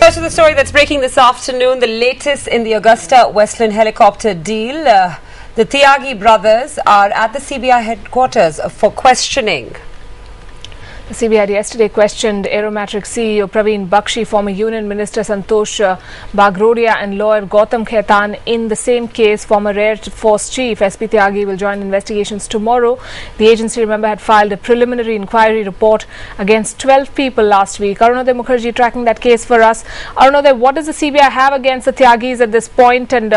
First to the story that's breaking this afternoon, the latest in the Augusta Westland helicopter deal. The Tyagi brothers are at the CBI headquarters for questioning. The CBI yesterday questioned Aeromatrix CEO Praveen Bakshi, former Union Minister Santosh Bagrodia and lawyer Gautam Khaitan in the same case. Former Air Force Chief SP Tyagi will join investigations tomorrow. The agency, remember, had filed a preliminary inquiry report against 12 people last week. Arunodaya Mukherjee tracking that case for us. Arunodaya, what does the CBI have against the Tyagis at this point, and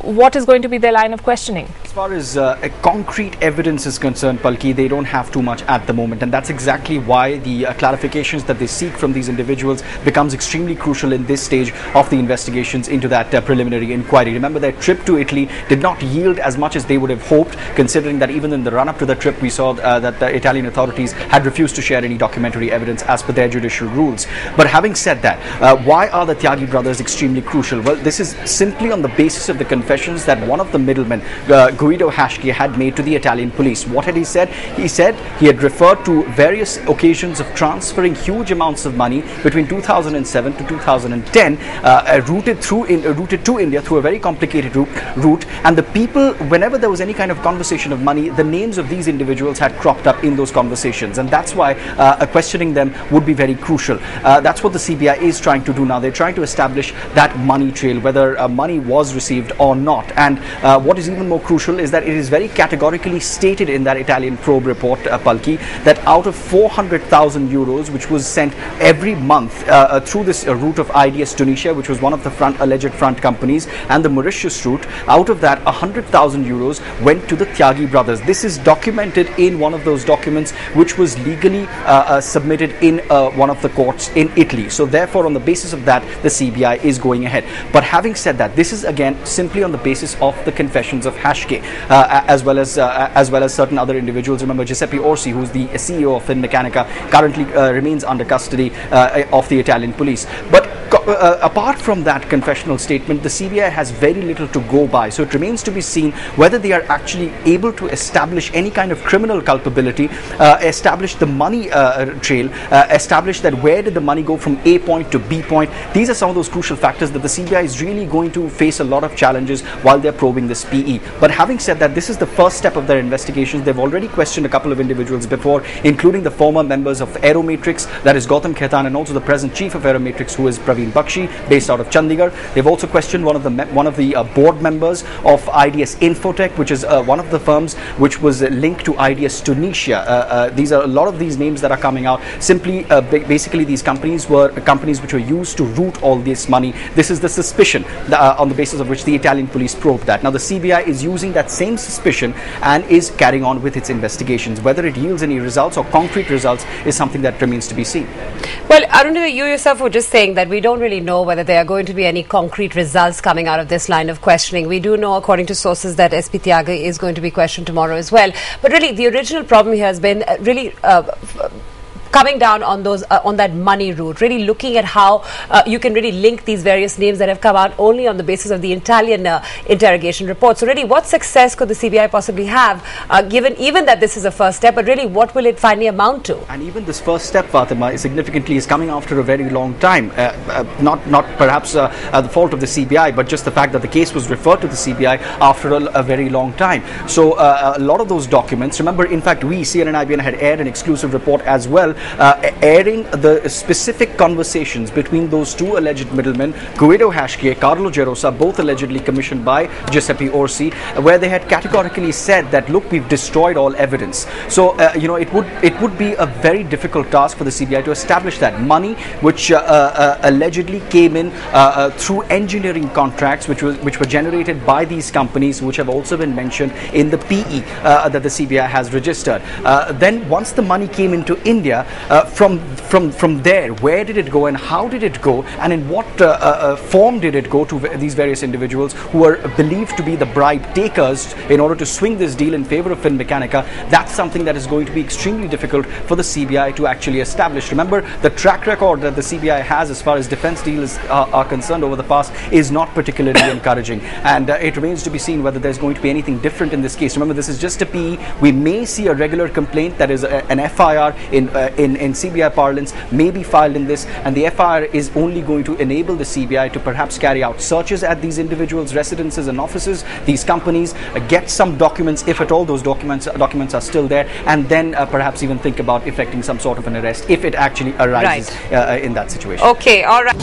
what is going to be their line of questioning? As far as concrete evidence is concerned, Palki, they don't have too much at the moment, and that's exactly why the clarifications that they seek from these individuals becomes extremely crucial in this stage of the investigations into that preliminary inquiry. Remember, their trip to Italy did not yield as much as they would have hoped, considering that even in the run-up to the trip, we saw that the Italian authorities had refused to share any documentary evidence as per their judicial rules. But having said that, why are the Tyagi brothers extremely crucial? Well, this is simply on the basis of the confessions that one of the middlemen, Guido Hashke, had made to the Italian police. What had he said? He said he had referred to various occasions of transferring huge amounts of money between 2007 to 2010, routed to India through a very complicated route. And the people, whenever there was any kind of conversation of money, the names of these individuals had cropped up in those conversations, and that's why questioning them would be very crucial. That's what the CBI is trying to do now. They're trying to establish that money trail, whether money was received or not. And what is even more crucial is that it is very categorically stated in that Italian probe report, Palki, that out of 400,000 euros, which was sent every month through this route of IDS Tunisia, which was one of the alleged front companies, and the Mauritius route, out of that 100,000 euros went to the Tyagi brothers. This is documented in one of those documents which was legally submitted in one of the courts in Italy. So therefore, on the basis of that, the CBI is going ahead. But having said that, this is again simply on the basis of the confessions of Hashke, as well as certain other individuals. Remember, Giuseppe Orsi, who's the CEO of Finmeccanica, currently remains under custody of the Italian police. But apart from that confessional statement, the CBI has very little to go by. So it remains to be seen whether they are actually able to establish any kind of criminal culpability, establish the money trail, establish that where did the money go from A point to B point. These are some of those crucial factors that the CBI is really going to face a lot of challenges while they're probing this PE. But having said that, this is the first step of their investigations. They've already questioned a couple of individuals before, including the former members of Aeromatrix, that is Gautam Khaitan, and also the present chief of Aeromatrix, who is Praveen Bakshi, based out of Chandigarh. They've also questioned one of the board members of IDS Infotech, which is one of the firms which was linked to IDS Tunisia. These are a lot of these names that are coming out. Simply, basically, these companies were companies which were used to route all this money. This is the suspicion on the basis of which the Italian police probed that. Now, the CBI is using that same suspicion and is carrying on with its investigations. Whether it yields any results or concrete results is something that remains to be seen. Well, Arunodaya, you yourself were just saying that we don't really know whether there are going to be any concrete results coming out of this line of questioning. We do know, according to sources, that SP Tyagi is going to be questioned tomorrow as well. But really, the original problem here has been really coming down on those on that money route, really looking at how you can really link these various names that have come out only on the basis of the Italian interrogation report. So really, what success could the CBI possibly have, given even that this is a first step, but really what will it finally amount to? And even this first step, Fatima, is coming after a very long time. Not perhaps the fault of the CBI, but just the fact that the case was referred to the CBI after a very long time. So a lot of those documents, remember, in fact, we, CNN-IBN, had aired an exclusive report as well, airing the specific conversations between those two alleged middlemen, Guido Hashke, Carlo Gerosa, both allegedly commissioned by Giuseppe Orsi, where they had categorically said that, look, we've destroyed all evidence. So it would be a very difficult task for the CBI to establish that money, which allegedly came in through engineering contracts, which were generated by these companies, which have also been mentioned in the PE that the CBI has registered. Then once the money came into India, from there, where did it go and how did it go, and in what form did it go to these various individuals who are believed to be the bribe takers in order to swing this deal in favor of Finmeccanica? That's something that is going to be extremely difficult for the CBI to actually establish. Remember, the track record that the CBI has as far as defense deals are concerned over the past is not particularly encouraging, and it remains to be seen whether there's going to be anything different in this case. Remember, this is just a PE. We may see a regular complaint, that is an FIR in CBI parlance may be filed in this, and the FIR is only going to enable the CBI to perhaps carry out searches at these individuals' residences and offices, these companies, get some documents, if at all those documents are still there, and then perhaps even think about effecting some sort of an arrest if it actually arises in that situation. Okay, all right.